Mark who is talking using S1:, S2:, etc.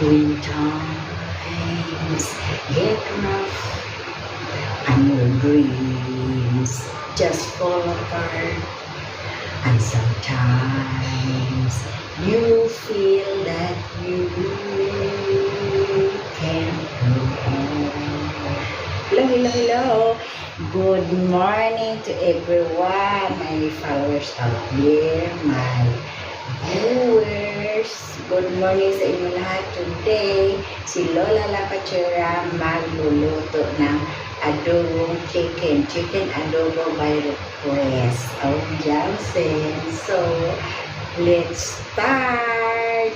S1: When times get rough and your dreams just fall apart, and sometimes you feel that you can't go on. Hello, hello, hello. Good morning to everyone, my followers out there, my viewers. Good morning sa inyo lahat. Today, si Lola Lapachera magluluto ng adobong chicken. Chicken adobo by request of Johnson. So, let's start!